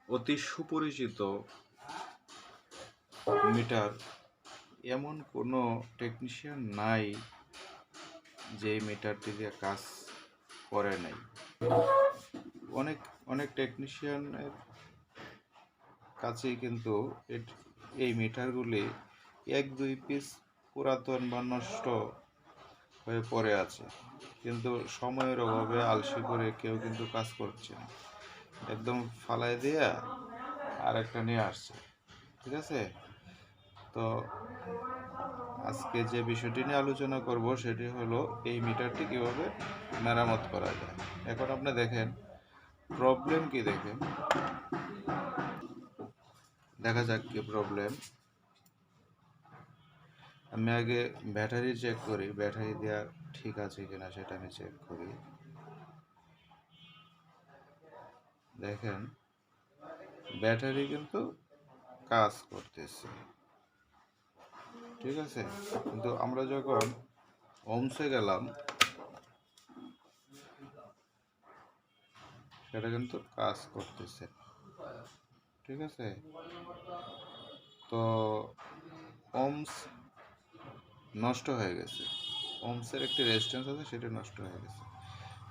অতি সুপরিচিত মিটার, এমন কোনো টেকনিশিয়ান নাই যে মিটারটি দিয়ে কাজ করে নাই। অনেক অনেক টেকনিশিয়ানের কাছেই কিন্তু এই মিটারগুলি 1-2 পিস পুরাতন বা নষ্ট হয়ে পড়ে আছে, কিন্তু সময়ের অভাবে আলসি করে কেউ কিন্তু কাজ করছে না, একদম ফালাই দিয়ে আর একটা নিয়ে আসছে। ঠিক আছে, তো আজকে যে বিষয়টি নিয়ে আলোচনা করব সেটি হলো এই মিটারটি কীভাবে মেরামত করা যায়। এখন আপনি দেখেন প্রবলেম কি, দেখেন দেখা যাক কি প্রবলেম। আমি আগে ব্যাটারি চেক করি, ব্যাটারি দেওয়া ঠিক আছে কিনা সেটা আমি চেক করি। দেখেন ব্যাটারি কিন্তু কাজ করতেছে, ঠিক আছে, কিন্তু আমরা যখন ওমসে গেলাম সেটা কিন্তু কাজ করতেছে, ঠিক আছে। তো ওমস নষ্ট হয়ে গেছে, ওমসের একটি রেজিস্ট্যান্স আছে সেটা নষ্ট হয়ে গেছে।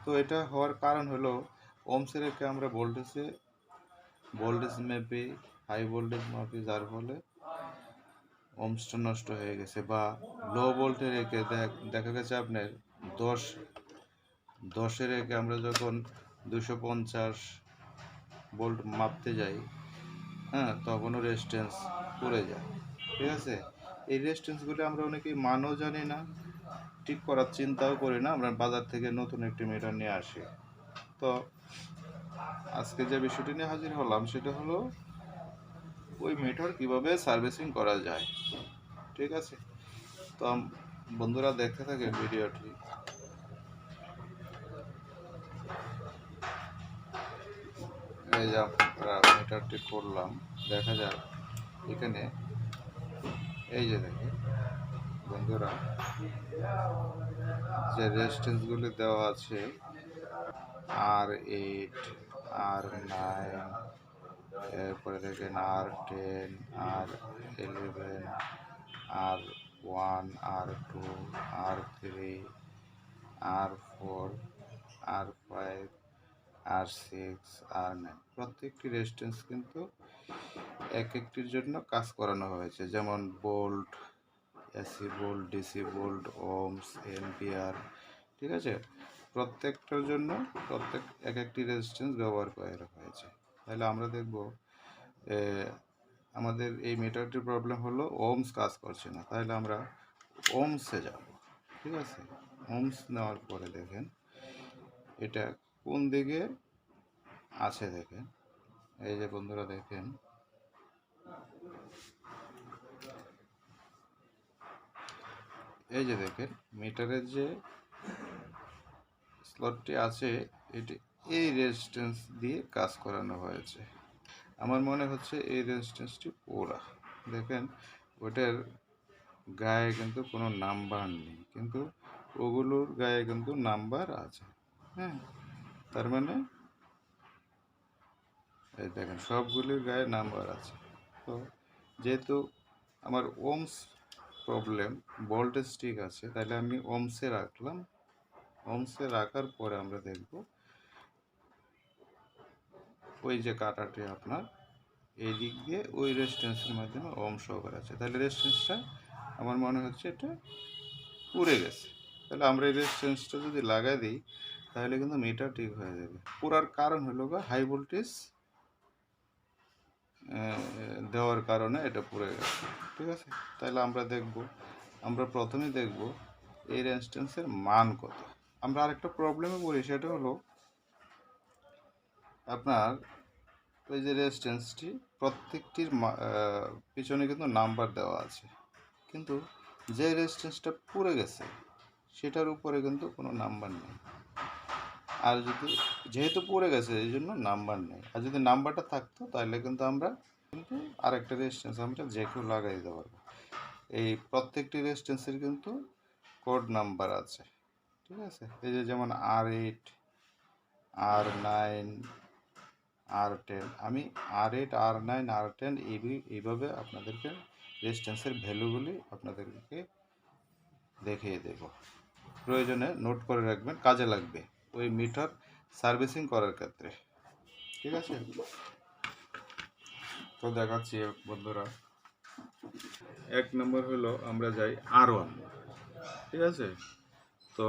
তো এটা হওয়ার কারণ হলো ওমসের একে আমরা ভোল্টেজ মেপি, হাই ভোল্টেজ মাপি, যার ফলে ওমসটা নষ্ট হয়ে গেছে। বা লো ভোল্টের একে দেখা গেছে আপনার 10-এর একে আমরা যখন 250 ভোল্ট মাপতে যাই, হ্যাঁ, তখনও রেজিস্ট্যান্স পড়ে যায়, ঠিক আছে। এই রেজিস্ট্যান্সগুলো আমরা অনেকেই মানও জানি না, ঠিক করার চিন্তাও করি না, আমরা বাজার থেকে নতুন একটি মিটার নিয়ে আসি। তো আজকে যে বিষয়টি নিয়ে হাজির হলাম সেটা হলো ওই মিটার কিভাবে সার্ভিসিং করা যায়, ঠিক আছে। তো বন্ধুরা দেখতে থাকে ভিডিওটি। এই যে আমরা মিটারটি করলাম, দেখা যাক এখানে, এই যে দেখেন বন্ধুরা যে রেজিস্ট্যান্সগুলি দেওয়া আছে R8, R9, এরপরে দেখেন R10, R11, R1, R2, R3, R4, R5, R6, R9, প্রত্যেকটি রেজিস্ট্যান্স কিন্তু এক একটির জন্য কাজ করানো হয়েছে, যেমন volt, AC volt, DC volt, ohms, ampere, ঠিক আছে। প্রত্যেকটার জন্য এক একটি রেজিস্ট্যান্স ব্যবহার করা হয়েছে। তাহলে আমরা দেখব আমাদের এই মিটারটির প্রবলেম হলো ওমস কাজ করছে না, তাহলে আমরা ওমসে যাব, ঠিক আছে। ওমস নেওয়ার পরে দেখেন এটা কোন দিকে আছে, দেখেন এই যে বন্ধুরা দেখেন এই যে দেখেন মিটারের যে স্লটটি আছে এটি এই রেজিস্ট্যান্স দিয়ে কাজ করানো হয়েছে। আমার মনে হচ্ছে এই রেজিস্ট্যান্সটি পুরা, দেখেন ওটার গায়ে কিন্তু কোনো নাম্বার নেই, কিন্তু ওগুলোর গায়ে কিন্তু নাম্বার আছে, হ্যাঁ। তার মানে এই দেখেন সবগুলির গায়ে নাম্বার আছে। তো যেহেতু আমার ওমস প্রবলেম, ভোল্টেজ ঠিক আছে, তাহলে আমি ওমসে রাখলাম। ওমসে রাখার পরে আমরা দেখব ওই যে কাটাটি আপনার এই দিক দিয়ে ওই রেজিস্ট্যান্সের মাধ্যমে ওম সহকারে আছে, তাহলে রেজিস্ট্যান্সটা আমার মনে হচ্ছে এটা পুড়ে গেছে। তাহলে আমরা এই রেজিস্ট্যান্সটা যদি লাগাই দিই তাহলে কিন্তু মিটার ঠিক হয়ে যাবে। পুরার কারণ হলো হাই ভোল্টেজ দেওয়ার কারণে এটা পুড়ে গেছে, ঠিক আছে। তাহলে আমরা প্রথমেই দেখব এই রেজিস্ট্যান্সের মান কত। আমরা আরেকটা প্রবলেমে বলি, সেটা হলো আপনার ওই যে রেজিস্ট্যান্সটি প্রত্যেকটির পিছনে কিন্তু নাম্বার দেওয়া আছে, কিন্তু যে রেজিস্ট্যান্সটা পুড়ে গেছে সেটার উপরে কিন্তু কোনো নাম্বার নেই। আর যেহেতু পড়ে গেছে এই জন্য নাম্বার নেই, আর যদি নাম্বারটা থাকতো তাহলে কিন্তু আমরা আরেকটা রেজিস্ট্যান্স আমরা যে কেউ লাগাই দিতে পারবো। এই প্রত্যেকটি রেজিস্ট্যান্সের কিন্তু কোড নাম্বার আছে, ঠিক আছে। এই যে যেমন R8, R9, R10, আমি R8, R9, R10 এইভাবে আপনাদেরকে রেজিস্ট্যান্সের ভ্যালুগুলি আপনাদেরকে দেখিয়ে দেব। প্রয়োজনে নোট করে রাখবেন, কাজে লাগবে ওই মিটার সার্ভিসিং করার ক্ষেত্রে। ঠিক আছে, তো দেখাচ্ছি বন্ধুরা। 1 নম্বর হলো আমরা যাই R1। ঠিক আছে, তো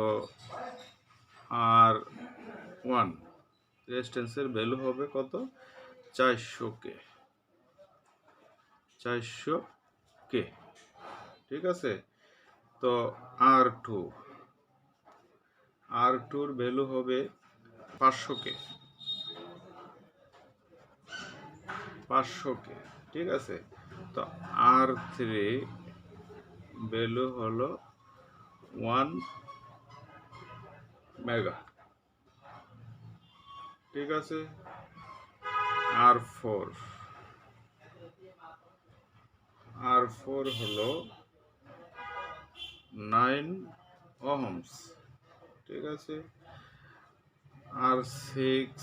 R1 রেজিস্ট্যান্সের ভ্যালু হবে কত? 400K। 400K। ঠিক আছে, তো R2-র ভ্যালু হবে 500K। 500K। ঠিক আছে, তো R3 ভ্যালু হলো 1 মেগা। ঠিক আছে, R4 হলো 9 ohms। ঠিক আছে, R6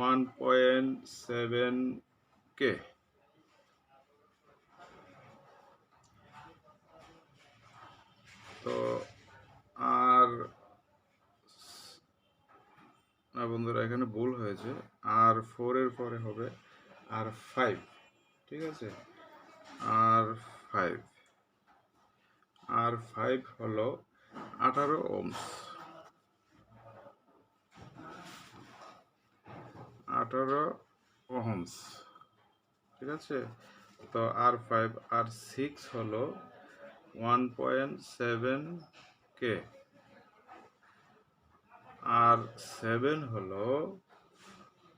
1.7K। তো আর না বন্ধুরা, এখানে ভুল হয়েছে, R4 এর পরে হবে R5। ঠিক আছে, R5 হলো 18 ohms। 18 ohms। ঠিক আছে, তো R5। R6 হলো 1.7K। R7 হলো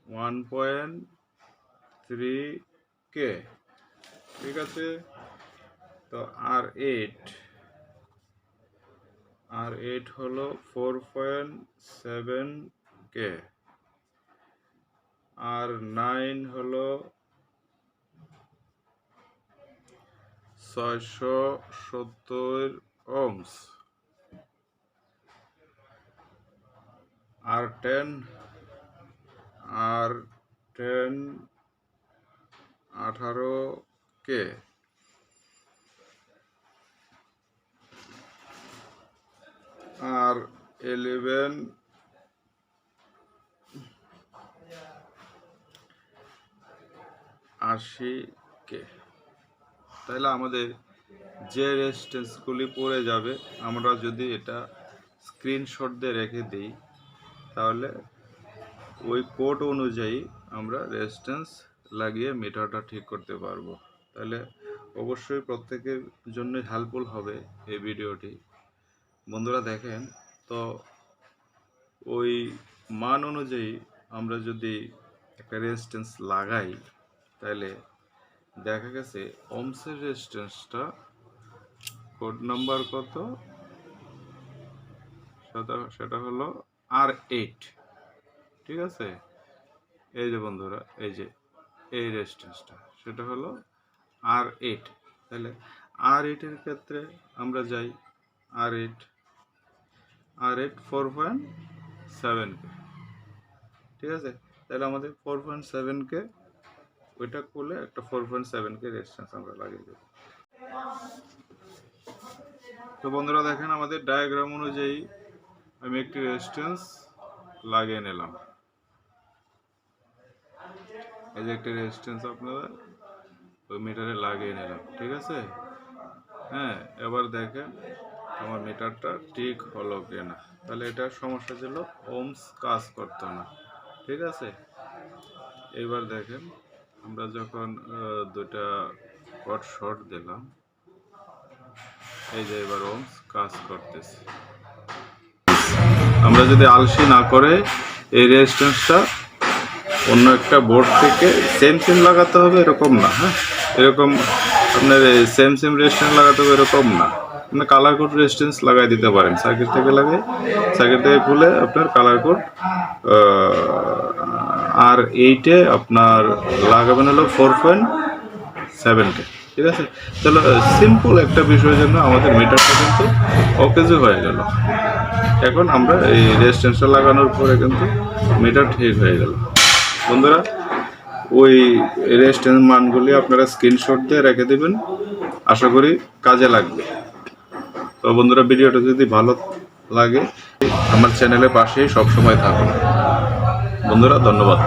1.3K। ঠিক আছে, তো R8 হলো 4.7K। R9 হলো 670 ohms। R10 18K। R11 80K। তাহলে আমাদের যে রেজিস্ট্যান্সগুলি পড়ে যাবে, আমরা যদি এটা স্ক্রিনশট দিয়ে রেখে দিই, তাহলে ওই কোড অনুযায়ী আমরা রেজিস্ট্যান্স লাগিয়ে মিটারটা ঠিক করতে পারবো। তাহলে অবশ্যই প্রত্যেকের জন্য হেল্পফুল হবে এই ভিডিওটি। বন্ধুরা দেখেন, তো ওই মান অনুযায়ী আমরা যদি একটা রেজিস্ট্যান্স লাগাই, তাহলে দেখা গেছে ওহমসের রেজিস্ট্যান্সটা কোড নাম্বার কত, সেটা হলো R8। ঠিক আছে, এই যে বন্ধুরা, এই যে এই রেজিস্ট্যান্সটা, সেটা হলো R8। তাহলে R8 এর ক্ষেত্রে আমরা যাই R8 4.7K। ঠিক আছে, তাহলে আমাদের 4.7K ওইটা করলে একটা 4.7K রেজিস্ট্যান্স আমরা লাগিয়ে দেব। তো বন্ধুরা দেখেন, আমাদের ডায়াগ্রাম অনুযায়ী আমি একটি রেজিস্ট্যান্স লাগিয়ে নিলাম। এই যে একটি রেজিস্ট্যান্স আপনারা ওই মিটারে লাগিয়ে নিলাম। ঠিক আছে, হ্যাঁ, এবার দেখেন আমার মিটারটা ঠিক হলো কিনা। তাহলে এটার সমস্যা ছিল ওহমস কাজ করতো না। ঠিক আছে, এবার দেখেন আমরা যখন দুটা কট শর্ট দিলাম, এই যে এবার ওহমস কাজ করতেছে। আমরা যদি আলসি না করে এই রেজিস্ট্যান্সটা অন্য একটা বোর্ড থেকে সেম লাগাতে হবে এরকম না। হ্যাঁ, এরকম আপনার সেম রেজিস্ট্যান্স লাগাতে হবে এরকম না। আপনি কালার কোড রেজিস্ট্যান্স লাগাই দিতে পারেন, সার্কিট থেকে খুলে আপনার কালার কোড R8-এ আপনার লাগাবেন হলো 4.7K। ঠিক আছে, চলো সিম্পল একটা বিষয়ের জন্য আমাদের মিটারটা কিন্তু অকেজো হয়ে গেল। এখন আমরা এই রেজিস্ট্যান্সটা লাগানোর পরে কিন্তু মিটার ঠিক হয়ে গেল। বন্ধুরা ওই রেজিস্ট্যান্স মানগুলি আপনারা স্ক্রিনশট দিয়ে রেখে দেবেন, আশা করি কাজে লাগবে। তো বন্ধুরা ভিডিওটা যদি ভালো লাগে আমার চ্যানেলের পাশেই সবসময় থাকুন। বন্ধুরা ধন্যবাদ।